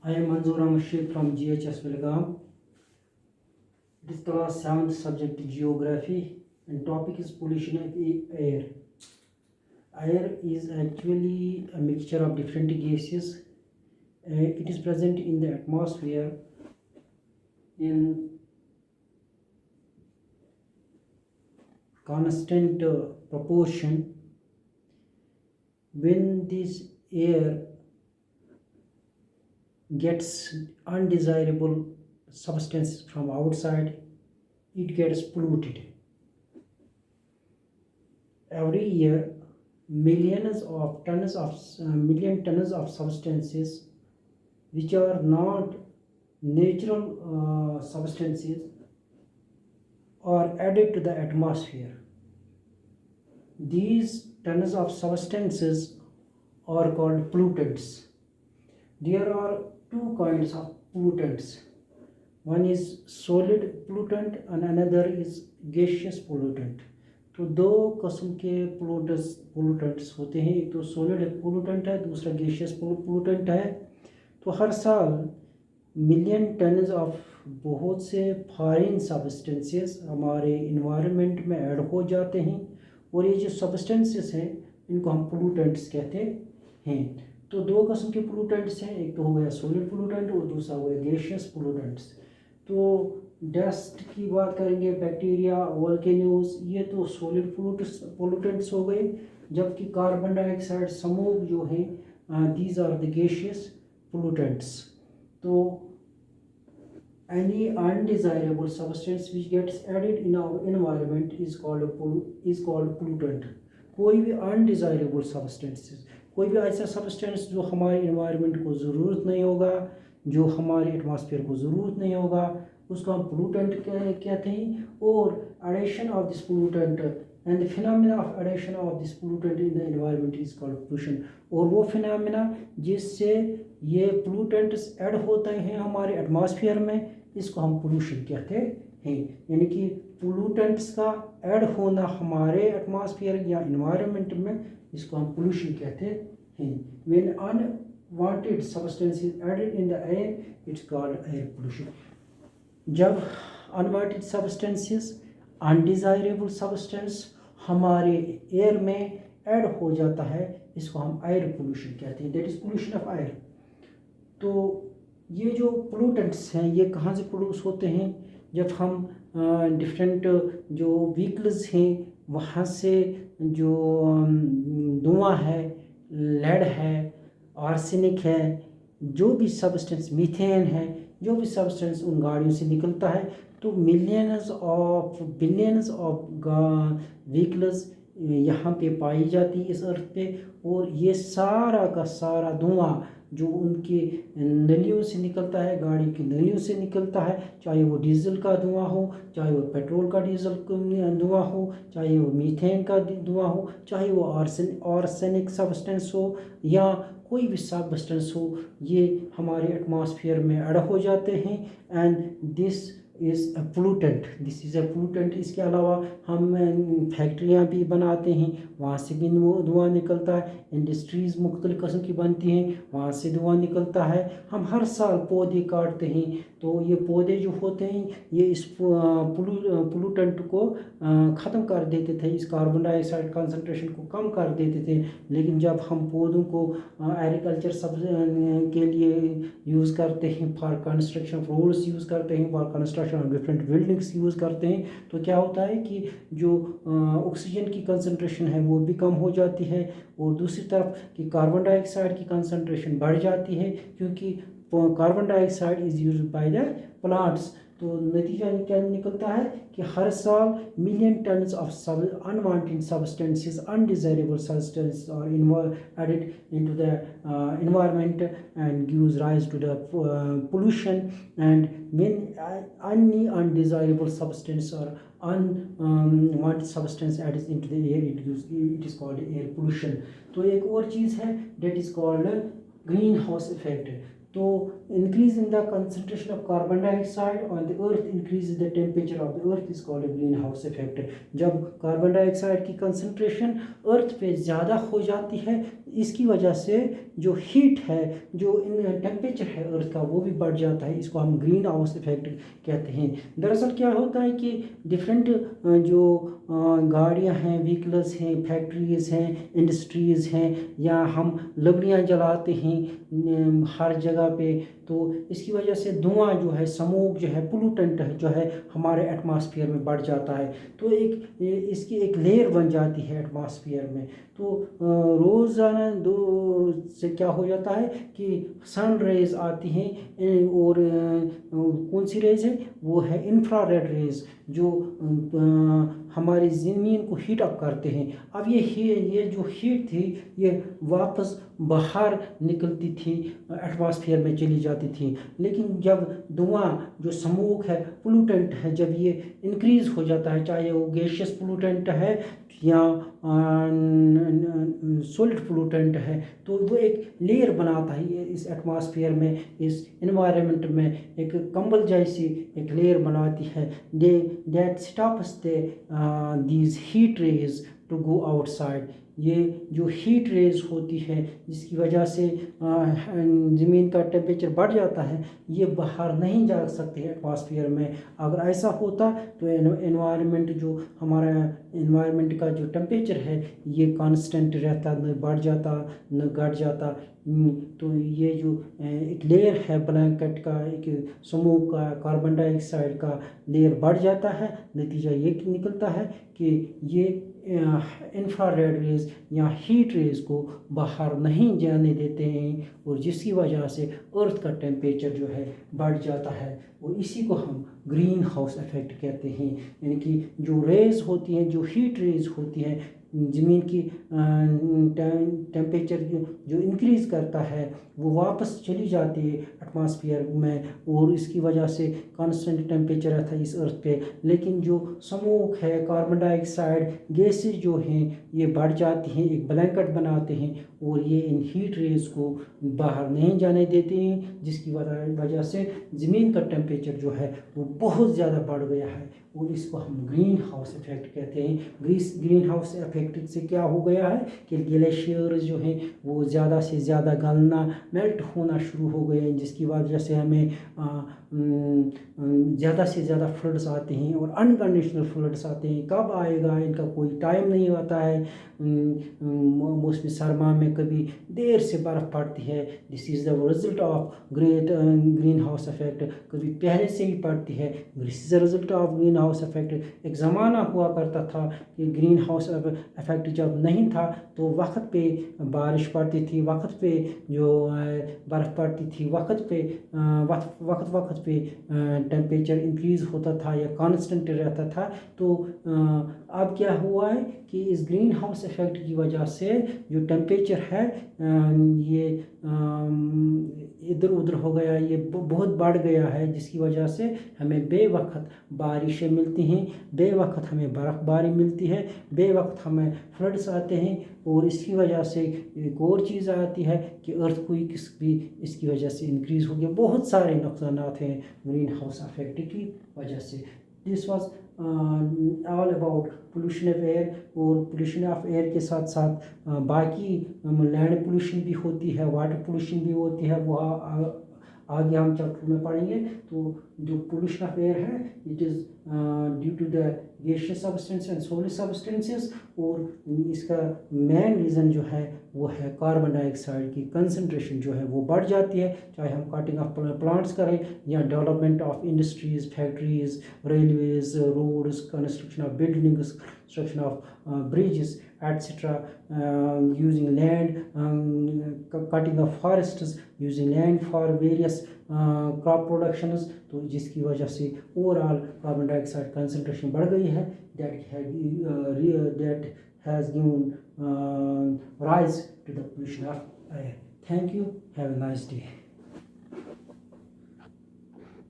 I am Manzoor Ahmad Sheikh from GHS Belgaum. It is class 7th subject Geography and topic is pollution of air. Air is actually a mixture of different gases. It is present in the atmosphere in constant proportion. When this air gets undesirable substance from outside, it gets polluted. Every year million tons of substances which are not natural substances are added to the atmosphere. These tons of substances are called pollutants. There are two kinds of pollutants. One is solid pollutant and another is gaseous pollutant. तो दो किस्म के pollutants होते हैं, एक तो solid pollutant है, दूसरा गैसियस पोलूटेंट है. तो हर साल मिलियन टन्स ऑफ बहुत से फॉरेन सब्सटेंसेस हमारे इन्वायरमेंट में ऐड हो जाते हैं और ये जो सब्सटेंसेस हैं इनको हम पोलूटेंट्स कहते हैं. तो दो किस्म के पोलूटेंट्स हैं, एक तो हो गया सॉलिड पोलूटेंट और दूसरा हो गया गैसियस पोलूटेंट्स. तो डस्ट की बात करेंगे, बैक्टीरिया, वोल्केनोस, ये तो सॉलिड पोलूटेंट्स हो गए, जबकि कार्बन डाइऑक्साइड, स्मोक जो है, these are the gaseous pollutants. तो any undesirable substance which gets added in our environment is called pollutant. कोई भी undesirable substances, कोई भी ऐसा सब्सटेंस जो हमारे इन्वायरमेंट को ज़रूरत नहीं होगा, जो हमारे एटमॉस्फेयर को ज़रूरत नहीं होगा, उसको हम पोलूटेंट कहते हैं. और addition of this pollutant and the phenomena of addition of this pollutant in the environment is called pollution. और वो फिनोमेना जिससे ये पोलूटेंट्स ऐड होते हैं हमारे एटमॉस्फेयर में, इसको हम पोल्यूशन कहते हैं. यानी कि पोलूटेंट्स का ऐड होना हमारे एटमॉस्फेयर या इन्वायरमेंट में, इसको हम पोल्यूशन कहते हैं. When unwanted substance is added in the air, it's called air pollution. जब अनवांटेड सब्सटेंसेस, अनडिजायरेबल सब्सटेंस हमारे एयर में ऐड हो जाता है, इसको हम एयर पोल्यूशन कहते हैं. That is pollution of air. तो ये जो पोलूटेंट्स हैं ये कहाँ से प्रोड्यूस होते हैं? जब हम डिफरेंट जो व्हीकल्स हैं वहाँ से जो धुआं है, लेड है, आर्सेनिक है, जो भी सब्सटेंस, मीथेन है, जो भी सब्सटेंस उन गाड़ियों से निकलता है, तो बिलियंस ऑफ व्हीकल्स यहाँ पे पाई जाती है इस अर्थ पे. और ये सारा का सारा धुआं जो उनके नलियों से निकलता है, गाड़ी की नलियों से निकलता है, चाहे वो डीजल का धुआं हो, चाहे वो पेट्रोल का डीजल धुआं हो, चाहे वो मीथेन का धुआं हो, चाहे वो आर्सेनिक सब्सटेंस हो या कोई भी सब्सटेंस हो, ये हमारे एटमॉस्फेयर में ऐड हो जाते हैं. And this is a pollutant. इसके अलावा हम फैक्ट्रियाँ भी बनाते हैं, वहाँ से भी धुआं निकलता है. इंडस्ट्रीज़ मुख्तलिफ़ किस्म की बनती हैं, वहाँ से धुआं निकलता है. हम हर साल पौधे काटते हैं, तो ये पौधे जो होते हैं ये इस पोलूटेंट को ख़त्म कर देते थे, इस कार्बन डाइऑक्साइड कंसंट्रेशन को कम कर देते थे. लेकिन जब हम पौधों को एग्रीकल्चर के लिए यूज़ करते हैं, for construction of roads use करते हैं, for construction of different buildings use करते हैं, तो क्या होता है कि जो ऑक्सीजन की कंसंट्रेशन है वो भी कम हो जाती है, और दूसरी तरफ कि कार्बन डाइऑक्साइड की कंसंट्रेशन बढ़ जाती है, क्योंकि carbon dioxide is used by the plants. तो नतीजा क्या निकलता है कि हर साल million tons of unwanted substances, undesirable substances are added into the environment and gives rise to the pollution. And when any undesirable substance or unwanted substance added into the air, it is called air pollution. तो एक और चीज़ है that is called green house effect. तो increase in the concentration of carbon dioxide on the earth increases the temperature of the earth is called a greenhouse effect. जब carbon dioxide की concentration अर्थ पे ज़्यादा हो जाती है, इसकी वजह से जो हीट है, जो टेम्परेचर है अर्थ का, वो भी बढ़ जाता है। इसको हम ग्रीन हाउस इफेक्ट कहते हैं। दरअसल क्या होता है कि डिफरेंट जो गाड़ियां हैं, व्हीकल्स हैं, फैक्ट्रीज़ हैं, इंडस्ट्रीज़ हैं, या हम लकड़ियाँ जलाते हैं हर जगह पे, तो इसकी वजह से धुआं जो है, स्मोक जो है, पोल्यूटेंट जो है हमारे एटमॉस्फेयर में बढ़ जाता है। तो इसकी एक लेयर बन जाती है एटमॉस्फेयर में। तो रोज़ाना दो से क्या हो जाता है कि सन रेज आती हैं, और कौन सी रेज है, वो है इंफ्रारेड रेज, जो हमारी ज़मीन को हीट अप करते हैं। अब ये जो हीट थी, ये वापस बाहर निकलती थी, एटमॉस्फेयर में चली जाती थी। लेकिन जब धुआं, जो स्मोक है, पोल्यूटेंट है, जब ये इंक्रीज़ हो जाता है, चाहे वो गैशियस पोल्यूटेंट है या सॉलिड पोल्यूटेंट है, तो वो एक लेयर बनाता है इस एटमॉस्फेयर में, इस एनवायरनमेंट में एक कंबल जैसी एक लेयर बनाती है। That stops these heat rays to go outside. ये जो हीट रेज होती है, जिसकी वजह से ज़मीन का टेम्परेचर बढ़ जाता है, ये बाहर नहीं जा सकते एटमॉस्फेयर में। अगर ऐसा होता तो एनवायरनमेंट, जो हमारा एनवायरनमेंट का जो टेम्परेचर है, ये कांस्टेंट रहता, न बढ़ जाता न घट जाता। तो ये जो एक लेयर है ब्लैंकेट का, एक स्मोक का, कार्बन डाइऑक्साइड का लेयर बढ़ जाता है। नतीजा ये निकलता है कि ये इंफ्रारेड रेज या हीट रेज को बाहर नहीं जाने देते हैं, और जिसकी वजह से अर्थ का टेम्परेचर जो है बढ़ जाता है। और इसी को हम ग्रीन हाउस इफेक्ट कहते हैं। यानी कि जो रेज होती हैं, जो हीट रेज होती हैं, ज़मीन की टेम्परेचर जो इंक्रीज़ करता है, वो वापस चली जाती है एटमॉस्फेयर में, और इसकी वजह से कांस्टेंट टेम्परेचर रहता है इस अर्थ पे। लेकिन जो स्मोक है, कार्बन डाइऑक्साइड गैसेस जो हैं, ये बढ़ जाती हैं, एक ब्लैंकेट बनाते हैं, और ये इन हीट रेज को बाहर नहीं जाने देते हैं, जिसकी वजह से ज़मीन का टेम्परेचर जो है वो बहुत ज़्यादा बढ़ गया है, और इसको हम ग्रीन हाउस इफेक्ट कहते हैं। ग्रीन हाउस इफेक्ट से क्या हो गया है कि ग्लेशियर्स जो हैं वो ज़्यादा से ज़्यादा गलना, मेल्ट होना शुरू हो गए हैं, जिसकी वजह से हमें ज़्यादा से ज़्यादा फ्लड्स आते हैं, और अनकंडीशनल फ्लड्स आते हैं। कब आएगा इनका कोई टाइम नहीं होता है। मौसमी सरमा में कभी देर से बर्फ़ पड़ती है, this is the result of green house effect. कभी पहले से ही पड़ती है, this is the result of green house effect. एक ज़माना हुआ करता था कि ग्रीन हाउस इफेक्ट जब नहीं था, तो वक्त पे बारिश पड़ती थी, वक्त पे जो बर्फ़ पड़ती थी, वक्त पे टेम्परेचर इंक्रीज़ होता था या कांस्टेंट रहता था। तो अब क्या हुआ है कि इस ग्रीन हाउस इफेक्ट की वजह से जो टेम्परेचर है, ये इधर उधर हो गया, ये बहुत बढ़ गया है, जिसकी वजह से हमें बेवक्त बारिशें मिलती हैं, बेवक्त हमें बर्फ़बारी मिलती है, बेवक्त हमें फ्लड्स आते हैं। और इसकी वजह से एक और चीज़ आती है कि अर्थक्वेक्स भी इसकी वजह से इंक्रीज़ हो गया। बहुत सारे नुकसान हैं ग्रीन हाउस इफेक्ट की वजह से। This was all about pollution of air. और पोल्यूशन ऑफ एयर के साथ साथ बाकी लैंड पोल्यूशन भी होती है, वाटर पोल्यूशन भी होती है, वो आगे हम चैप्टर में पढ़ेंगे। तो जो पोल्यूशन ऑफ एयर है, it is due to the gaseous substance and solid substances, और इसका मेन रीज़न जो है वो है कार्बन डाइऑक्साइड की कंसंट्रेशन जो है वो बढ़ जाती है, चाहे हम कटिंग ऑफ प्लांट्स करें या development of industries, factories, railways, roads, construction of buildings, construction of bridges, etc., using land, cutting of forests, using land for various crop productions। तो जिसकी वजह से ओवरऑल कार्बन डाइऑक्साइड कंसंट्रेशन बढ़ गई है, that has given rise to the pollution of air. Thank you. Have a nice day.